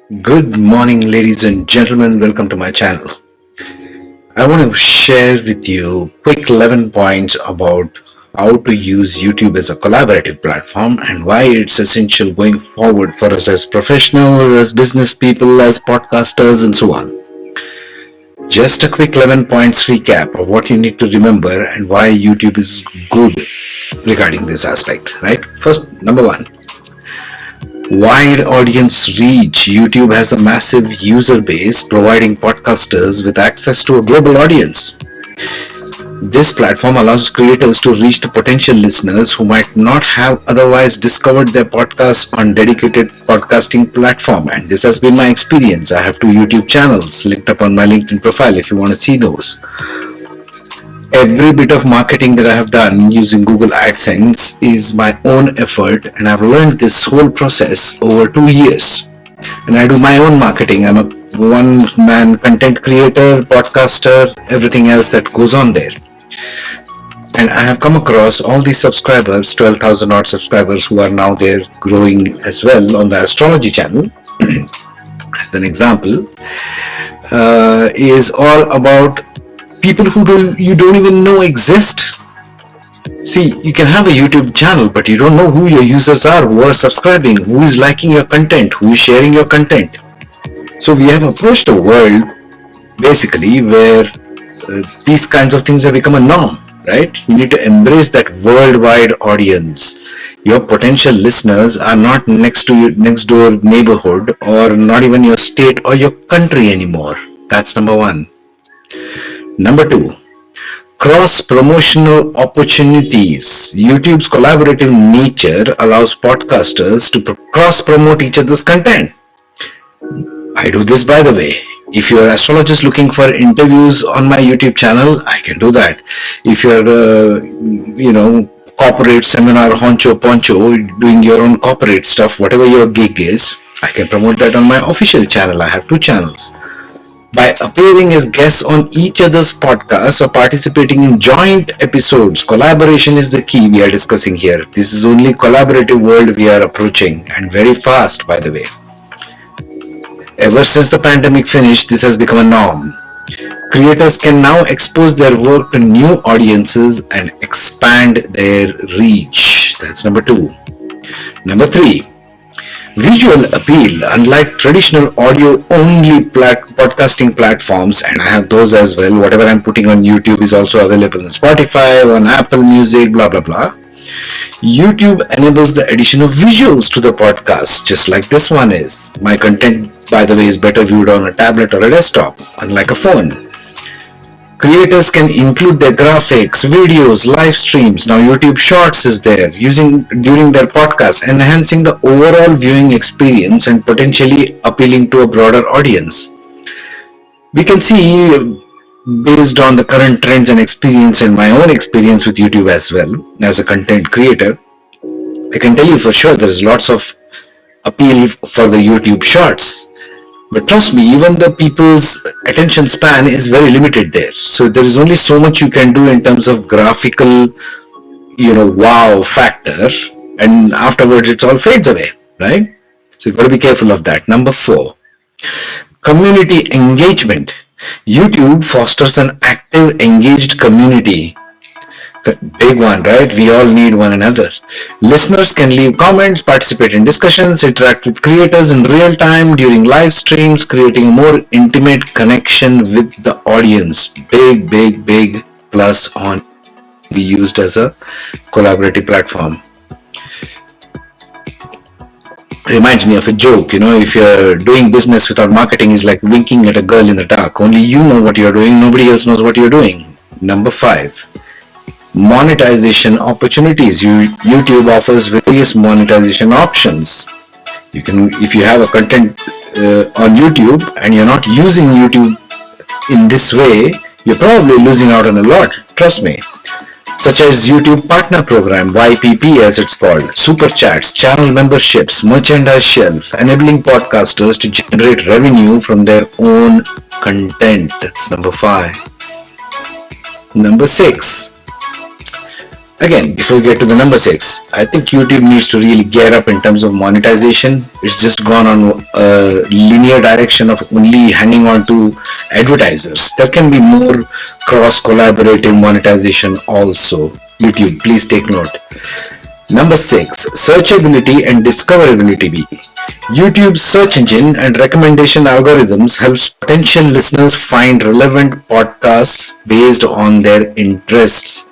Good morning, ladies and gentlemen. Welcome to my channel. I want to share with you quick 11 points about how to use YouTube as a collaborative platform and why it's essential going forward for us as professionals, as business people, as podcasters, and so on. Just a quick 11 points recap of what you need to remember and why YouTube is good regarding this aspect, right? First, number one. Wide audience reach. YouTube has a massive user base, providing podcasters with access to a global audience. This platform allows creators to reach the potential listeners who might not have otherwise discovered their podcast on dedicated podcasting platform. And this has been my experience. I have 2 YouTube channels linked up on my LinkedIn profile if you want to see those. Every bit of marketing that I have done using Google AdSense is my own effort, and I've learned this whole process over 2 years. And I do my own marketing. I'm a one-man content creator, podcaster, everything else that goes on there. And I have come across all these subscribers, 12,000 odd subscribers who are now there growing as well on the astrology channel. As an example, is all about people who you don't even know exist. See, you can have a YouTube channel, but you don't know who your users are, who are subscribing, who is liking your content, who is sharing your content. So we have approached a world basically where these kinds of things have become a norm, right? You need to embrace that worldwide audience. Your potential listeners are not next door neighborhood or not even your state or your country anymore. That's number one. Number 2, cross-promotional opportunities. YouTube's collaborative nature allows podcasters to cross-promote each other's content. I do this, by the way. If you're astrologist looking for interviews on my YouTube channel, I can do that. If you're, corporate seminar honcho poncho, doing your own corporate stuff, whatever your gig is, I can promote that on my official channel. I have 2 channels. By appearing as guests on each other's podcasts or participating in joint episodes, collaboration is the key we are discussing here. This is only collaborative world we are approaching, and very fast, by the way. Ever since the pandemic finished, this has become a norm. Creators can now expose their work to new audiences and expand their reach. That's number 2. Number 3. Visual appeal. Unlike traditional audio-only podcasting platforms, and I have those as well, whatever I'm putting on YouTube is also available on Spotify, on Apple Music, blah, blah, blah. YouTube enables the addition of visuals to the podcast, just like this one is. My content, by the way, is better viewed on a tablet or a desktop, unlike a phone. Creators can include their graphics, videos, live streams. Now YouTube Shorts is there during their podcast, enhancing the overall viewing experience and potentially appealing to a broader audience. We can see, based on the current trends and experience and my own experience with YouTube as well, as a content creator, I can tell you for sure there is lots of appeal for the YouTube Shorts. But trust me, even the people's attention span is very limited there. So there is only so much you can do in terms of graphical, wow factor. And afterwards it all fades away, right? So you've got to be careful of that. Number 4, community engagement. YouTube fosters an active, engaged community. Big one, right? We all need one another. Listeners can leave comments, participate in discussions, interact with creators in real time during live streams, creating a more intimate connection with the audience. Big plus on be used as a collaborative platform. Reminds me of a joke, if you're doing business without marketing, is like winking at a girl in the dark. Only you know what you're doing, nobody else knows what you're doing. Number 5. Monetization opportunities. YouTube offers various monetization options. You can, if you have a content on YouTube and you're not using YouTube in this way, you're probably losing out on a lot. Trust me. Such as YouTube Partner Program, YPP as it's called, Super Chats, channel memberships, merchandise shelf, enabling podcasters to generate revenue from their own content. That's number 5. Number 6. Again, before we get to the number 6, I think YouTube needs to really gear up in terms of monetization. It's just gone on a linear direction of only hanging on to advertisers. There can be more cross-collaborative monetization also. YouTube, please take note. Number 6, searchability and discoverability. YouTube's search engine and recommendation algorithms helps potential listeners find relevant podcasts based on their interests.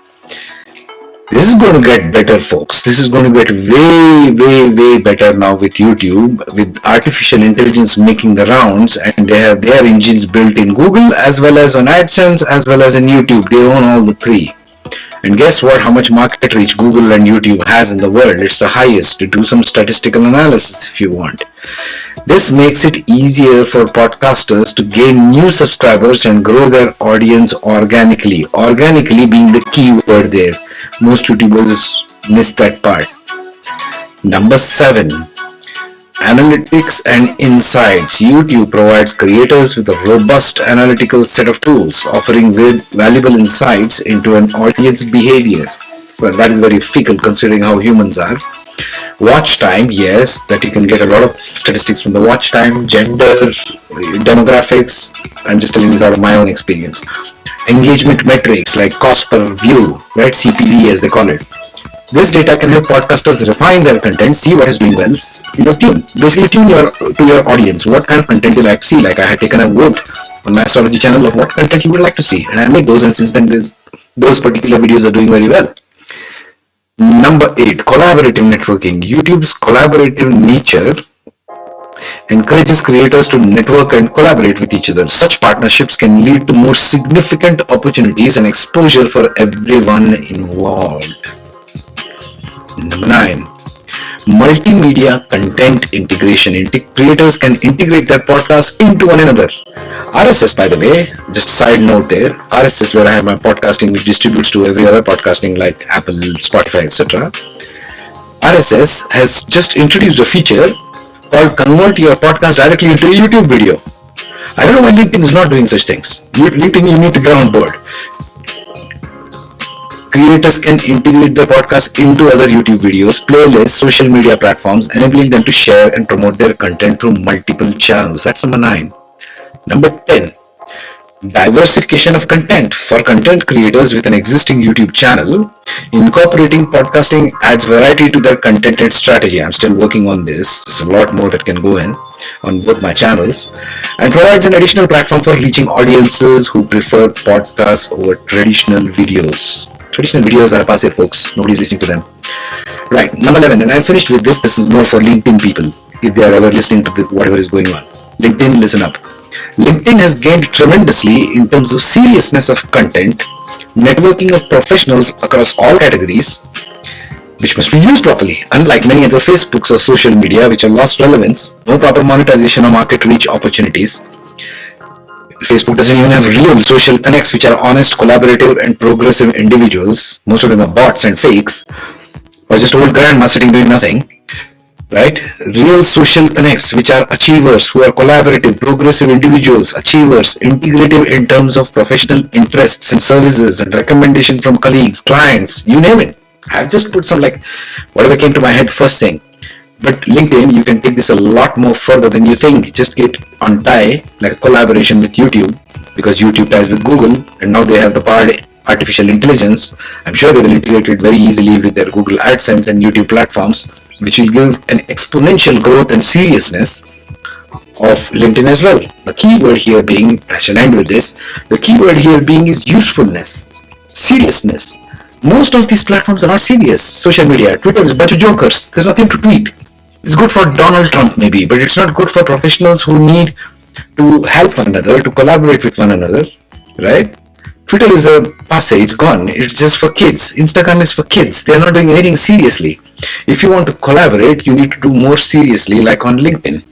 This is going to get better, folks. This is going to get way better now with YouTube, with artificial intelligence making the rounds, and they have their engines built in Google as well as on AdSense as well as in YouTube. They own all the three. And guess what? How much market reach Google and YouTube has in the world? It's the highest. To do some statistical analysis if you want. This makes it easier for podcasters to gain new subscribers and grow their audience organically. Organically being the key word there. Most YouTubers miss that part. Number 7, analytics and insights. YouTube provides creators with a robust analytical set of tools, offering valuable insights into an audience behavior. Well, that is very fickle considering how humans are. Watch time, yes, that you can get a lot of statistics from the watch time, gender, demographics. I'm just telling this out of my own experience. Engagement metrics like cost per view, right? CPV as they call it. This data can help podcasters refine their content, see what is doing well, basically tune to your audience. What kind of content you like to see? Like I had taken a vote on my astrology channel of what content you would like to see, and I made those, and since then those particular videos are doing very well. Number 8, collaborative networking. YouTube's collaborative nature encourages creators to network and collaborate with each other. Such partnerships can lead to more significant opportunities and exposure for everyone involved. Number 9, multimedia content integration. Creators can integrate their podcasts into one another. RSS, by the way, just a side note there, RSS, where I have my podcasting, which distributes to every other podcasting like Apple, Spotify, etc. RSS has just introduced a feature called convert your podcast directly into a YouTube video. I don't know why LinkedIn is not doing such things. LinkedIn, you need to get on board. Creators can integrate their podcast into other YouTube videos, playlists, social media platforms, enabling them to share and promote their content through multiple channels. That's number 9. Number 10, diversification of content. For content creators with an existing YouTube channel, incorporating podcasting adds variety to their content and strategy. I'm still working on this. There's a lot more that can go in on both my channels, and provides an additional platform for reaching audiences who prefer podcasts over traditional videos. Traditional videos are passe, folks. Nobody's listening to them. Right, number 11, and I finished with this. This is more for LinkedIn people, if they are ever listening to whatever is going on. LinkedIn, listen up. LinkedIn has gained tremendously in terms of seriousness of content, networking of professionals across all categories, which must be used properly. Unlike many other Facebooks or social media which have lost relevance, no proper monetization or market reach opportunities. Facebook doesn't even have real social connects which are honest, collaborative and progressive individuals. Most of them are bots and fakes, or just old grandmas sitting doing nothing. Right? Real social connects which are achievers, who are collaborative, progressive individuals, achievers, integrative in terms of professional interests and services and recommendation from colleagues, clients, you name it. I've just put some like whatever came to my head first thing. But LinkedIn, you can take this a lot more further than you think. Just get on tie, like a collaboration with YouTube, because YouTube ties with Google, and now they have the powered artificial intelligence. I'm sure they will integrate it very easily with their Google AdSense and YouTube platforms, which will give an exponential growth and seriousness of LinkedIn as well. The key word here being, I shall end with this, the key word here being is usefulness, seriousness. Most of these platforms are not serious. Social media, Twitter is a bunch of jokers. There's nothing to tweet. It's good for Donald Trump maybe, but it's not good for professionals who need to help one another, to collaborate with one another, right? Twitter is a passe, it's gone. It's just for kids. Instagram is for kids. They're not doing anything seriously. If you want to collaborate, you need to do more seriously, like on LinkedIn.